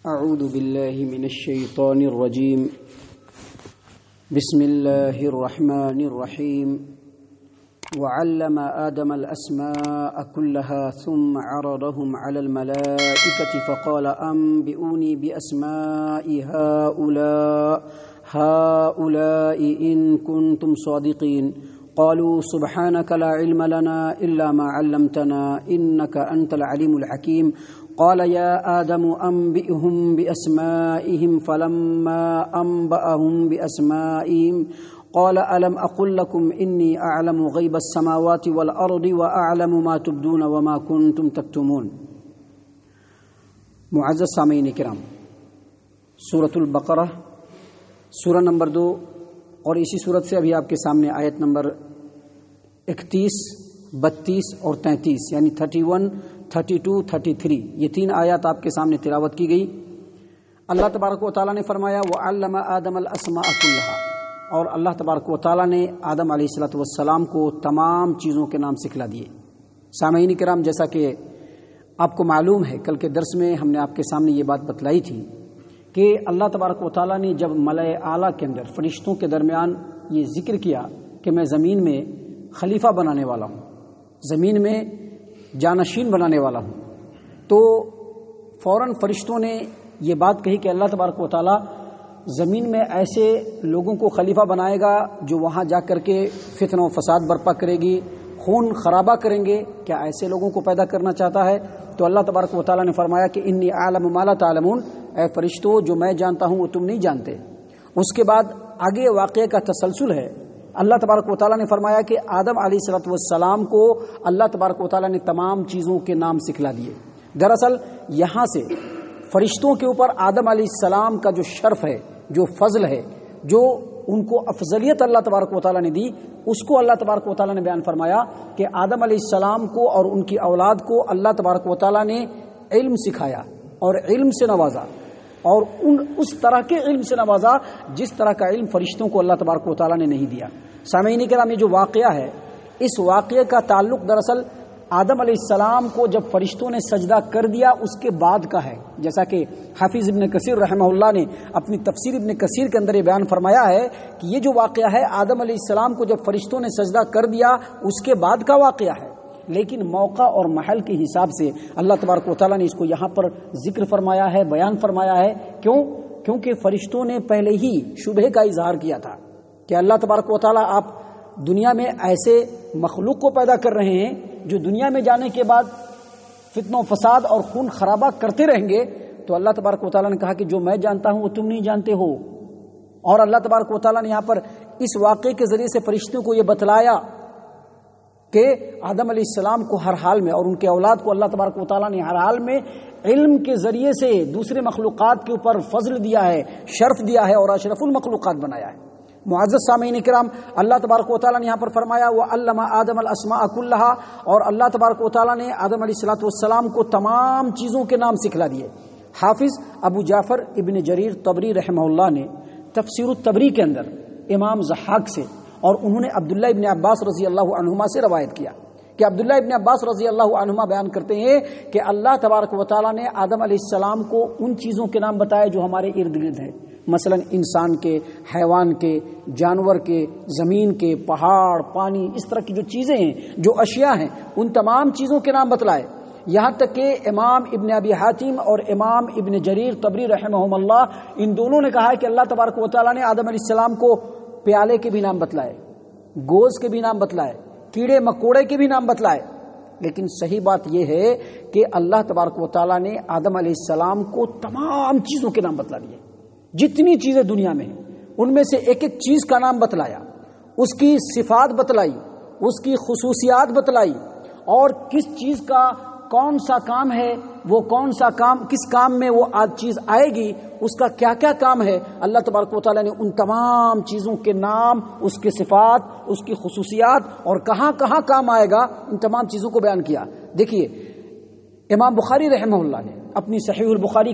اعوذ باللہ من الشیطان الرجیم بسم اللہ الرحمن الرحیم وعلم آدم الأسماء كلها ثم عرضهم على الملائكة فقال أنبئوني بأسماء هؤلاء إن كنتم صادقين قالوا سبحانك لا علم لنا إلا ما علمتنا إنك أنت العليم الحكيم قال يا آدم أنبئهم بأسمائهم فلما أنبأهم بأسمائهم قال ألم أقل لكم إني أعلم غيب السماوات والأرض وأعلم ما تبدون وما كنتم تكتمون۔ معزز سامعین کرام، سورۃ البقرہ سورہ نمبر 2 اور اسی سورت سے ابھی آپ کے سامنے آیت نمبر 31، 32 اور 33 یعنی 31، 32، 33 یہ 3 آیات آپ کے سامنے تلاوت کی گئی۔ اللہ تبارک و تعالیٰ نے فرمایا وَعَلَّمَ آدَمَ الْأَسْمَاءَ كُلَّهَا، اور اللہ تبارک و تعالیٰ نے آدم علیہ السلام کو تمام چیزوں کے نام سکھلا دیے۔ سامعین کرام، جیسا کہ آپ کو معلوم ہے کل کے درس میں ہم نے آپ کے سامنے یہ بات بتلائی تھی کہ اللہ تبارک و تعالیٰ نے جب ملائے اعلیٰ کے اندر فرشتوں کے درمیان یہ ذکر کیا کہ میں زمین میں خلیفہ بنانے والا ہوں، زمین میں جانشین بنانے والا ہوں، تو فوراً فرشتوں نے یہ بات کہی کہ اللہ تبارک و تعالیٰ زمین میں ایسے لوگوں کو خلیفہ بنائے گا جو وہاں جا کر کے فتنہ و فساد برپا کرے گی، خون خرابہ کریں گے، کیا ایسے لوگوں کو پیدا کرنا چاہتا ہے؟ تو اللہ تبارک و تعالیٰ نے فرمایا کہ انی اعلم ما لا تعلمون، اے فرشتوں جو میں جانتا ہوں وہ تم نہیں جانتے۔ اس کے بعد آگے واقعے کا تسلسل ہے۔ اللہ تبارک و تعالیٰ نے فرمایا کہ آدم علیہ السلام کو اللہ تبارک و تعالیٰ نے تمام چیزوں کے نام سکھلا دیے۔ دراصل یہاں سے فرشتوں کے اوپر آدم علیہ السلام کا جو شرف ہے، جو فضل ہے، جو ان کو افضلیت اللہ تبارک و تعالیٰ نے دی، اس کو اللہ تبارک و تعالیٰ نے بیان فرمایا کہ آدم علیہ السلام کو اور ان کی اولاد کو اللہ تبارک و تعالیٰ نے علم سکھایا اور علم سے نوازا، اور اس طرح کے علم سے نوازا جس طرح کا علم فرشتوں کو اللہ تبارک و تعالیٰ نے نہیں دیا۔ سامعین کرام، یہ جو واقعہ ہے، اس واقعے کا تعلق دراصل آدم علیہ السلام کو جب فرشتوں نے سجدہ کر دیا اس کے بعد کا ہے، جیسا کہ حافظ ابن کثیر رحمہ اللہ نے اپنی تفسیر ابن کثیر کے اندر یہ بیان فرمایا ہے کہ یہ جو واقعہ ہے آدم علیہ السلام کو جب فرشتوں نے سجدہ کر دیا اس کے بعد کا واقعہ ہے، لیکن موقع اور محل کے حساب سے اللہ تبارک و تعالیٰ نے اس کو یہاں پر ذکر فرمایا ہے، بیان فرمایا ہے۔ کیونکہ فرشتوں نے پہلے ہی شبہ کا اظہار کیا تھا کہ اللہ تبارک و تعالیٰ آپ دنیا میں ایسے مخلوق کو پیدا کر رہے ہیں جو دنیا میں جانے کے بعد فتنہ و فساد اور خون خرابہ کرتے رہیں گے، تو اللہ تبارک و تعالیٰ نے کہا کہ جو میں جانتا ہوں وہ تم نہیں جانتے ہو۔ اور اللہ تبارک و تعالیٰ نے یہاں پر اس واقعے کے ذریعے سے فرشتوں کو یہ بتلایا کہ آدم علیہ السلام کو ہر حال میں اور ان کے اولاد کو اللہ تبارک و تعالیٰ نے ہر حال میں علم کے ذریعے سے دوسرے مخلوقات کے اوپر فضل دیا ہے، شرف دیا ہے اور اشرف المخلوقات بنایا ہے۔ معزز سامعین کرام، اللہ تبارک و تعالیٰ نے یہاں پر فرمایا وَعَلَّمَ آدَمَ الْأَسْمَاءَ كُلَّهَا، اور اللہ تبارک و تعالیٰ نے آدم علیہ السلام کو تمام چیزوں کے نام سکھلا دیے۔ حافظ ابو جعفر ابن جریر طبری رحمہ اللہ نے تفسیر الطبری کے اندر امام ضحاک سے، اور انہوں نے عبداللہ ابن عباس رضی اللہ عنہما سے روایت کیا کہ عبداللہ ابن عباس رضی اللہ عنہما بیان کرتے ہیں کہ اللہ تبارک و تعالیٰ نے آدم علیہ السلام کو ان چیزوں کے نام بتائے جو ہمارے ارد گرد ہیں، مثلا انسان کے، حیوان کے، جانور کے، زمین کے، پہاڑ، پانی، اس طرح کی جو چیزیں ہیں، جو اشیاء ہیں، ان تمام چیزوں کے نام بتلائے۔ یہاں تک کہ امام ابن ابی حاتم اور امام ابن جریر طبری رحمہم اللہ، ان دونوں نے کہا ہے کہ اللہ تبارک و تعالیٰ نے آدم علیہ السلام کو پیالے کے بھی نام بتلائے، گوز کے بھی نام بتلائے، کیڑے مکوڑے کے بھی نام بتلائے، لیکن صحیح بات یہ ہے کہ اللہ تبارک و تعالیٰ نے آدم علیہ السلام کو تمام چیزوں کے نام بتلا دیے۔ جتنی چیزیں دنیا میں ہیں ان میں سے ایک ایک چیز کا نام بتلایا، اس کی صفات بتلائی، اس کی خصوصیات بتلائی، اور کس چیز کا کون سا کام ہے، وہ کون سا کام، کس کام میں وہ چیز آئے گی، اس کا کیا کیا کام ہے۔ اللہ تبارک و تعالیٰ نے ان تمام چیزوں کے نام، اس کے صفات، اس کی خصوصیات اور کہاں کہاں کام آئے گا، ان تمام چیزوں کو بیان کیا۔ دیکھیے امام بخاری رحمہ اللہ نے اپنی صحیح البخاری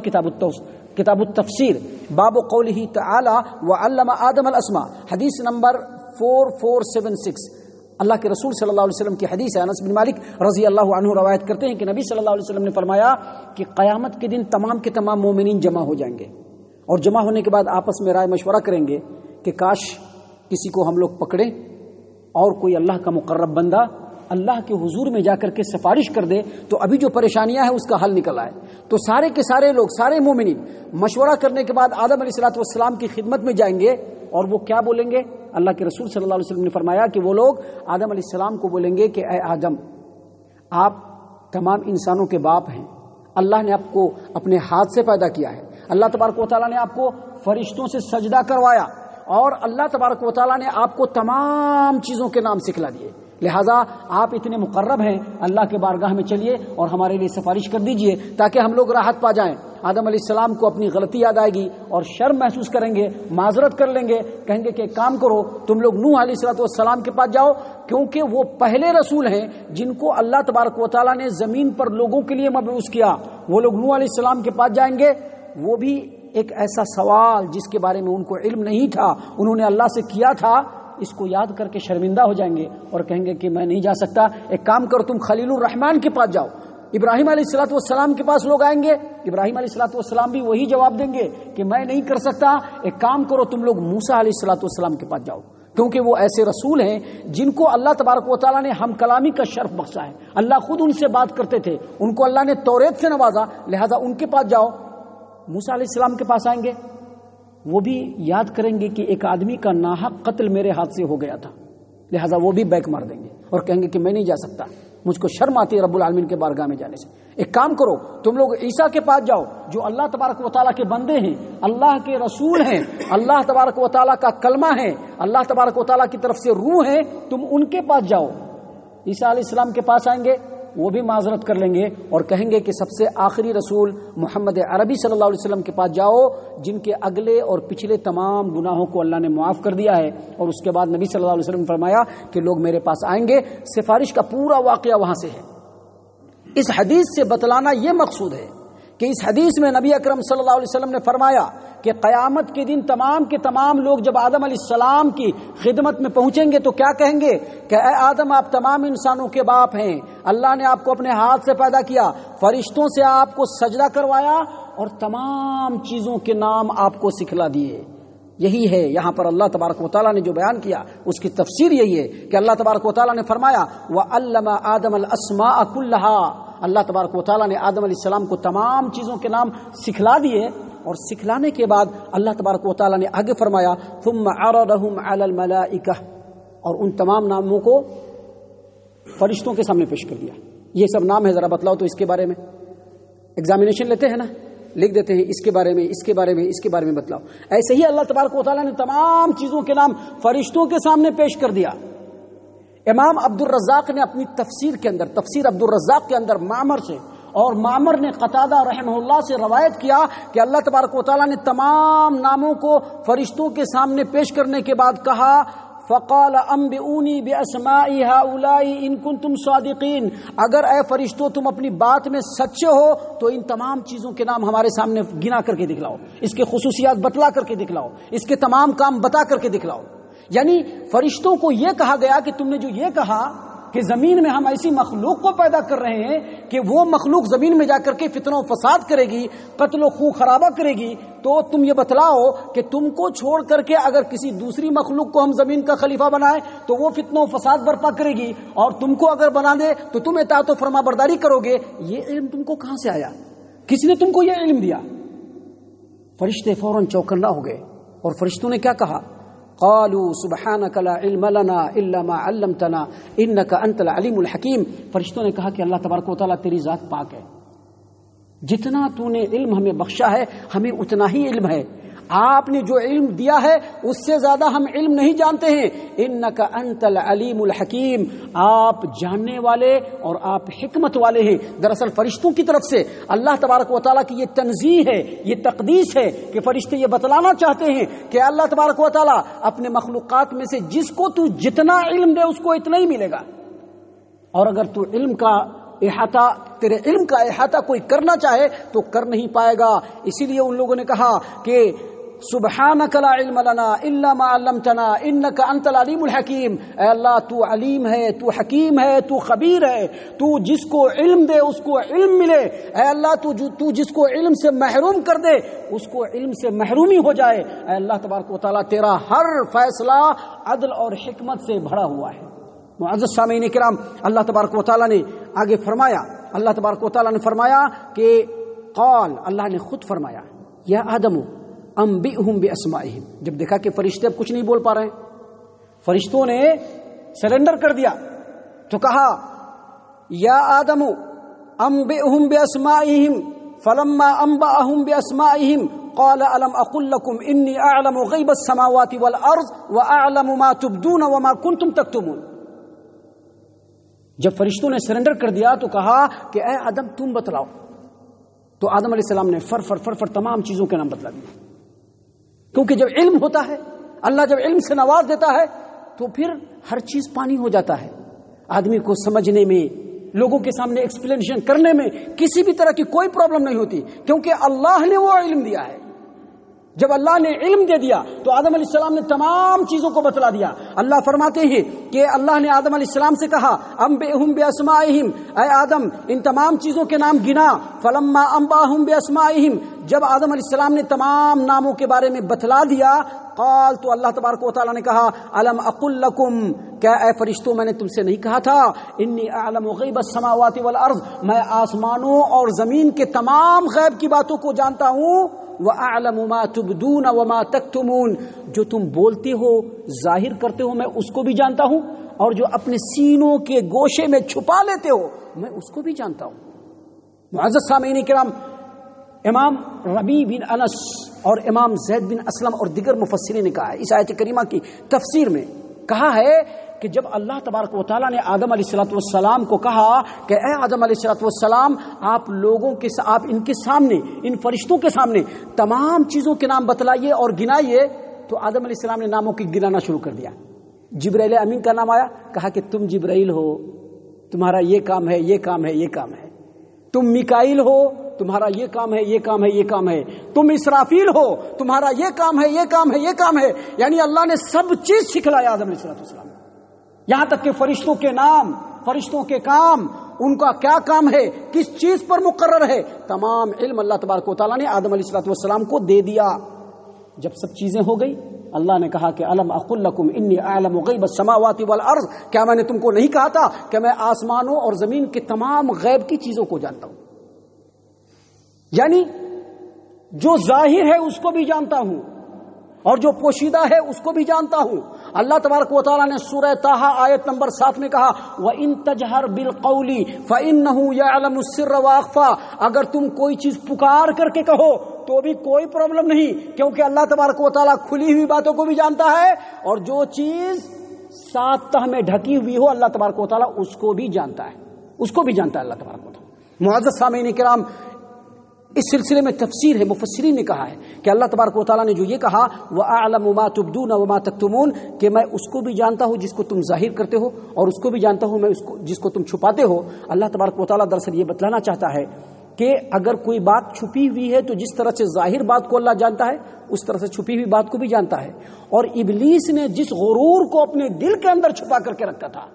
کتاب التفسیر باب قولہ تعالی وعلم آدم الاسماء، حدیث نمبر 4476، اللہ کے رسول صلی اللہ علیہ وسلم کی حدیث ہے، انس بن مالک رضی اللہ عنہ روایت کرتے ہیں کہ نبی صلی اللہ علیہ وسلم نے فرمایا کہ قیامت کے دن تمام کے تمام مومنین جمع ہو جائیں گے، اور جمع ہونے کے بعد آپس میں رائے مشورہ کریں گے کہ کاش کسی کو ہم لوگ پکڑیں اور کوئی اللہ کا مقرب بندہ اللہ کے حضور میں جا کر کے سفارش کر دے تو ابھی جو پریشانیاں ہیں اس کا حل نکل آئے۔ تو سارے کے سارے لوگ، سارے مومنین مشورہ کرنے کے بعد آدم علیہ الصلوۃ والسلام کی خدمت میں جائیں گے، اور وہ کیا بولیں گے؟ اللہ کے رسول صلی اللہ علیہ وسلم نے فرمایا کہ وہ لوگ آدم علیہ السلام کو بولیں گے کہ اے آدم، آپ تمام انسانوں کے باپ ہیں، اللہ نے آپ کو اپنے ہاتھ سے پیدا کیا ہے، اللہ تبارک و تعالیٰ نے آپ کو فرشتوں سے سجدہ کروایا، اور اللہ تبارک و تعالیٰ نے آپ کو تمام چیزوں کے نام سکھلا دیے، لہٰذا آپ اتنے مقرب ہیں، اللہ کے بارگاہ میں چلیے اور ہمارے لیے سفارش کر دیجئے تاکہ ہم لوگ راحت پا جائیں۔ آدم علیہ السلام کو اپنی غلطی یاد آئے گی اور شرم محسوس کریں گے، معذرت کر لیں گے، کہیں گے کہ ایک کام کرو، تم لوگ نوح علیہ السلام کے پاس جاؤ، کیونکہ وہ پہلے رسول ہیں جن کو اللہ تبارک و تعالیٰ نے زمین پر لوگوں کے لیے مبعوث کیا۔ وہ لوگ نوح علیہ السلام کے پاس جائیں گے، وہ بھی ایک ایسا سوال جس کے بارے میں ان کو علم نہیں تھا، انہوں نے اللہ سے کیا تھا، اس کو یاد کر کے شرمندہ ہو جائیں گے اور کہیں گے کہ میں نہیں جا سکتا، ایک کام کرو تم خلیل الرحمن کے پاس جاؤ۔ ابراہیم علیہ الصلوۃ والسلام کے پاس لوگ آئیں گے، ابراہیم علیہ الصلوۃ والسلام بھی وہی جواب دیں گے کہ میں نہیں کر سکتا، ایک کام کرو تم لوگ موسیٰ علیہ الصلوۃ والسلام کے پاس جاؤ، کیونکہ وہ ایسے رسول ہیں جن کو اللہ تبارک و تعالیٰ نے ہم کلامی کا شرف بخشا ہے، اللہ خود ان سے بات کرتے تھے، ان کو اللہ نے توریت سے نوازا، لہذا ان کے پاس جاؤ۔ موسیٰ علیہ السلام کے پاس آئیں گے، وہ بھی یاد کریں گے کہ ایک آدمی کا ناحق قتل میرے ہاتھ سے ہو گیا تھا، لہٰذا وہ بھی بیک مار دیں گے اور کہیں گے کہ میں نہیں جا سکتا، مجھ کو شرم آتی ہے رب العالمین کے بارگاہ میں جانے سے۔ ایک کام کرو تم لوگ عیسیٰ کے پاس جاؤ جو اللہ تبارک و تعالیٰ کے بندے ہیں، اللہ کے رسول ہیں، اللہ تبارک و تعالیٰ کا کلمہ ہے، اللہ تبارک و تعالیٰ کی طرف سے روح ہے، تم ان کے پاس جاؤ۔ عیسیٰ علیہ السلام کے پاس آئیں گے، وہ بھی معذرت کر لیں گے اور کہیں گے کہ سب سے آخری رسول محمد عربی صلی اللہ علیہ وسلم کے پاس جاؤ جن کے اگلے اور پچھلے تمام گناہوں کو اللہ نے معاف کر دیا ہے۔ اور اس کے بعد نبی صلی اللہ علیہ وسلم نے فرمایا کہ لوگ میرے پاس آئیں گے، سفارش کا پورا واقعہ وہاں سے ہے۔ اس حدیث سے بتلانا یہ مقصود ہے کہ اس حدیث میں نبی اکرم صلی اللہ علیہ وسلم نے فرمایا کہ قیامت کے دن تمام کے تمام لوگ جب آدم علیہ السلام کی خدمت میں پہنچیں گے تو کیا کہیں گے کہ اے آدم، آپ تمام انسانوں کے باپ ہیں، اللہ نے آپ کو اپنے ہاتھ سے پیدا کیا، فرشتوں سے آپ کو سجدہ کروایا اور تمام چیزوں کے نام آپ کو سکھلا دیے۔ یہی ہے یہاں پر اللہ تبارک و تعالیٰ نے جو بیان کیا اس کی تفسیر یہی ہے کہ اللہ تبارک و تعالیٰ نے فرمایا وَعَلَّمَ آدَمَ الْأَسْمَاءَ كُلَّهَا، اللہ تبارک و تعالیٰ نے آدم علیہ السلام کو تمام چیزوں کے نام سکھلا دیے، اور سکھلانے کے بعد اللہ تبارک و تعالیٰ نے آگے فرمایا ثُمَّ عَرَضَهُمْ عَلَى الْمَلَائِكَةِ، اور ان تمام ناموں کو فرشتوں کے سامنے پیش کر دیا۔ یہ سب نام ہے، ذرا بتلاؤ تو اس کے بارے میں، ایگزامینیشن لیتے ہیں نا، لکھ دیتے ہیں اس کے بارے میں، اس کے بارے میں، اس کے بارے میں بتلاؤ۔ ایسے ہی اللہ تبارک و تعالیٰ نے تمام چیزوں کے نام فرشتوں کے سامنے پیش کر دیا۔ امام عبد الرزاق نے اپنی تفسیر کے اندر، تفسیر عبد الرزاق کے اندر معمر سے، اور معمر نے قتادہ رحمہ اللہ سے روایت کیا کہ اللہ تبارک و تعالیٰ نے تمام ناموں کو فرشتوں کے سامنے پیش کرنے کے بعد کہا فقال انبئونی باسماء هؤلاء ان کنتم صادقین، اگر اے فرشتوں تم اپنی بات میں سچے ہو تو ان تمام چیزوں کے نام ہمارے سامنے گنا کر کے دکھلاؤ، اس کے خصوصیات بتلا کر کے دکھلاؤ، اس کے تمام کام بتا کر کے دکھلاؤ۔ یعنی فرشتوں کو یہ کہا گیا کہ تم نے جو یہ کہا کہ زمین میں ہم ایسی مخلوق کو پیدا کر رہے ہیں کہ وہ مخلوق زمین میں جا کر کے فتنہ و فساد کرے گی، قتل و خون خرابہ کرے گی، تو تم یہ بتلاؤ کہ تم کو چھوڑ کر کے اگر کسی دوسری مخلوق کو ہم زمین کا خلیفہ بنائیں تو وہ فتنہ و فساد برپا کرے گی، اور تم کو اگر بنا دے تو تم اطاعت و فرما برداری کرو گے۔ یہ علم تم کو کہاں سے آیا؟ کس نے تم کو یہ علم دیا؟ فرشتے فوراً چوکنا ہو گئے، اور فرشتوں نے کیا کہا؟ قالوا سبحانك لا علم لنا الا ما علمتنا انك انت العليم الحكيم، فرشتوں نے کہا کہ اللہ تبارک و تعالیٰ تیری ذات پاک ہے، جتنا تو نے علم ہمیں بخشا ہے ہمیں اتنا ہی علم ہے، آپ نے جو علم دیا ہے اس سے زیادہ ہم علم نہیں جانتے ہیں، انک انت العلیم الحکیم، آپ جاننے والے اور آپ حکمت والے ہیں۔ دراصل فرشتوں کی طرف سے اللہ تبارک و تعالیٰ کی یہ تنزیہ ہے، یہ تقدیس ہے کہ فرشتے یہ بتلانا چاہتے ہیں کہ اللہ تبارک و تعالیٰ اپنے مخلوقات میں سے جس کو تو جتنا علم دے اس کو اتنا ہی ملے گا، اور اگر تو علم کا احاطہ، تیرے علم کا احاطہ کوئی کرنا چاہے تو کر نہیں پائے گا۔ اسی لیے ان لوگوں نے کہا کہ سبحانک لا علم لنا الا ما علمتنا انک انت العلیم الحکیم، اے اللہ تو علیم ہے، تو حکیم ہے، تو خبیر ہے، تو جس کو علم دے اس کو علم ملے، اے اللہ تو جس کو علم سے محروم کر دے اس کو علم سے محرومی ہو جائے، اے اللہ تبارک و تعالیٰ تیرا ہر فیصلہ عدل اور حکمت سے بھرا ہوا ہے۔ معزز سامعین کرام، اللہ تبارک و تعالیٰ نے آگے فرمایا، اللہ تبارک و تعالیٰ نے فرمایا کہ قال، اللہ نے خود فرمایا، یا آدم انبئہم باسمائہم، جب دیکھا کہ فرشتے اب کچھ نہیں بول پا رہے ہیں، فرشتوں نے سرنڈر کر دیا، تو کہا یا آدم انبئہم باسمائہم، فلما انبأہم باسمائہم قال الم اقل لكم انی اعلم غیب السماوات والارض واعلم ما تبدون وما کنتم تکتمون۔ جب فرشتوں نے سرنڈر کر دیا تو کہا کہ اے آدم تم بتلاؤ، تو آدم علیہ السلام نے فر تمام چیزوں کے نام بتلا دیے، کیونکہ جب علم ہوتا ہے، اللہ جب علم سے نواز دیتا ہے تو پھر ہر چیز پانی ہو جاتا ہے، آدمی کو سمجھنے میں، لوگوں کے سامنے ایکسپلینیشن کرنے میں کسی بھی طرح کی کوئی پرابلم نہیں ہوتی، کیونکہ اللہ نے وہ علم دیا ہے۔ جب اللہ نے علم دے دیا تو آدم علیہ السلام نے تمام چیزوں کو بتلا دیا۔ اللہ فرماتے ہیں کہ اللہ نے آدم علیہ السلام سے کہا انبئہم باسمائہم، اے آدم ان تمام چیزوں کے نام گنا، فلما انبأہم باسمائہم، جب آدم علیہ السلام نے تمام ناموں کے بارے میں بتلا دیا، قال، تو اللہ تبارک و تعالیٰ نے کہا الم اقل لکم، کیا اے فرشتوں میں نے تم سے نہیں کہا تھا انی اعلم غیب السماوات والارض، میں آسمانوں اور زمین کے تمام غیب کی باتوں کو جانتا ہوں، وَأَعْلَمُ مَا تُبْدُونَ وَمَا تَكْتُمُونَ، جو تم بولتے ہو ظاہر کرتے ہو میں اس کو بھی جانتا ہوں، اور جو اپنے سینوں کے گوشے میں چھپا لیتے ہو میں اس کو بھی جانتا ہوں۔ معزز سامعین کرام، امام ربیع بن انس اور امام زید بن اسلم اور دیگر مفسرین نے کہا ہے اس آیت کریمہ کی تفسیر میں، کہا ہے کہ جب اللہ تبارک و تعالیٰ نے آدم علیہ الصلوۃ والسلام کو کہا کہ اے آدم علیہ الصلوۃ والسلام آپ لوگوں کے آپ ان کے سامنے، ان فرشتوں کے سامنے تمام چیزوں کے نام بتلائیے اور گنائیے، تو آدم علیہ السلام نے ناموں کی گنانا شروع کر دیا۔ جبرائیل امین کا نام آیا، کہا کہ تم جبرائیل ہو، تمہارا یہ کام ہے، یہ کام ہے، یہ کام ہے۔ تم میکائیل ہو، تمہارا یہ کام ہے، یہ کام ہے، یہ کام ہے۔ تم اسرافیل ہو، تمہارا یہ کام ہے، یہ کام ہے، یہ کام ہے۔ یعنی اللہ نے سب چیز سکھلایا آدم علیہ الصلوۃ والسلام، یہاں تک کہ فرشتوں کے نام، فرشتوں کے کام، ان کا کیا کام ہے، کس چیز پر مقرر ہے، تمام علم اللہ تبارک و تعالیٰ نے آدم علیہ الصلوۃ والسلام کو دے دیا۔ جب سب چیزیں ہو گئی، اللہ نے کہا کہ الم اقل لکم انی اعلم غیب السماوات والارض، کیا میں نے تم کو نہیں کہا تھا کہ میں آسمانوں اور زمین کے تمام غیب کی چیزوں کو جانتا ہوں؟ یعنی جو ظاہر ہے اس کو بھی جانتا ہوں اور جو پوشیدہ ہے اس کو بھی جانتا ہوں۔ اللہ تبارک و تعالیٰ نے سورہ طٰہٰ آیت نمبر 7 میں کہا وَإِن تَجْهَرْ بِالْقَوْلِ فَإِنَّهُ يَعْلَمُ السِّرَّ وَأَخْفَى، اگر تم کوئی چیز پکار کر کے کہو تو بھی کوئی پرابلم نہیں، کیونکہ اللہ تبارک و تعالیٰ کھلی ہوئی باتوں کو بھی جانتا ہے، اور جو چیز سات تہ میں ڈھکی ہوئی ہو اللہ تبارک و تعالیٰ اس کو بھی جانتا ہے، اس کو بھی جانتا ہے اللہ تبارک و تعالیٰ۔ معزز سامعین کرام، اس سلسلے میں تفسیر ہے، مفسرین نے کہا ہے کہ اللہ تبارک و تعالیٰ نے جو یہ کہا وَأَعْلَمُ مَا تُبْدُونَ وَمَا تَكْتُمُونَ، کہ میں اس کو بھی جانتا ہوں جس کو تم ظاہر کرتے ہو، اور اس کو بھی جانتا ہوں میں اس کو جس کو تم چھپاتے ہو۔ اللہ تبارک و تعالیٰ دراصل یہ بتلانا چاہتا ہے کہ اگر کوئی بات چھپی ہوئی ہے تو جس طرح سے ظاہر بات کو اللہ جانتا ہے اس طرح سے چھپی ہوئی بات کو بھی جانتا ہے، اور ابلیس نے جس غرور کو اپنے دل کے اندر چھپا کر کے رکھا تھا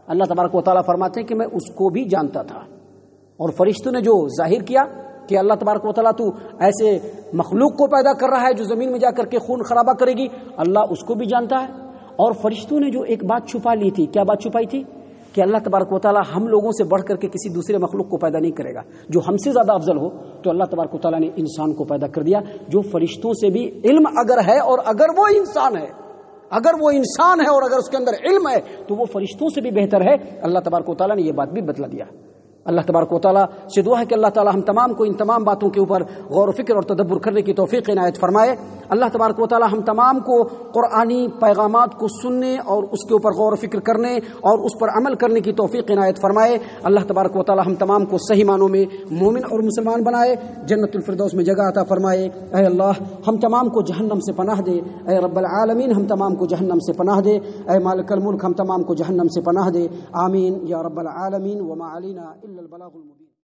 اللہ تبارک و تعالیٰ فرماتے ہیں کہ میں اس کو بھی جانتا تھا، اور فرشتوں نے جو ظاہر کیا کہ اللہ تبارک و تعالیٰ تو ایسے مخلوق کو پیدا کر رہا ہے جو زمین میں جا کر کے خون خرابہ کرے گی، اللہ اس کو بھی جانتا ہے۔ اور فرشتوں نے جو ایک بات چھپا لی تھی، کیا بات چھپائی تھی؟ کہ اللہ تبارک و تعالیٰ ہم لوگوں سے بڑھ کر کے کسی دوسرے مخلوق کو پیدا نہیں کرے گا جو ہم سے زیادہ افضل ہو، تو اللہ تبارک و تعالیٰ نے انسان کو پیدا کر دیا جو فرشتوں سے بھی علم اگر ہے، اور اگر وہ انسان ہے، اگر وہ انسان ہے اور اگر اس کے اندر علم ہے تو وہ فرشتوں سے بھی بہتر ہے۔ اللہ تبارک و تعالیٰ نے یہ بات بھی بتلا دیا۔ اللہ تبارک و تعالیٰ سے دعا ہے کہ اللہ تعالیٰ ہم تمام کو ان تمام باتوں کے اوپر غور و فکر اور تدبر کرنے کی توفیق عنایت فرمائے۔ اللہ تبارک و تعالیٰ ہم تمام کو قرآنی پیغامات کو سننے اور اس کے اوپر غور و فکر کرنے اور اس پر عمل کرنے کی توفیق عنایت فرمائے۔ اللہ تبارک و تعالیٰ ہم تمام کو صحیح معنوں میں مومن اور مسلمان بنائے، جنت الفردوس میں جگہ عطا فرمائے۔ اے اللہ ہم تمام کو جہنم سے پناہ دے، اے رب العالمین ہم تمام کو جہنم سے پناہ دے، اے مالک الملک ہم تمام کو جہنم سے پناہ دے، آمین یا رب العالمین۔ وما علینا الا البلاغ المبین۔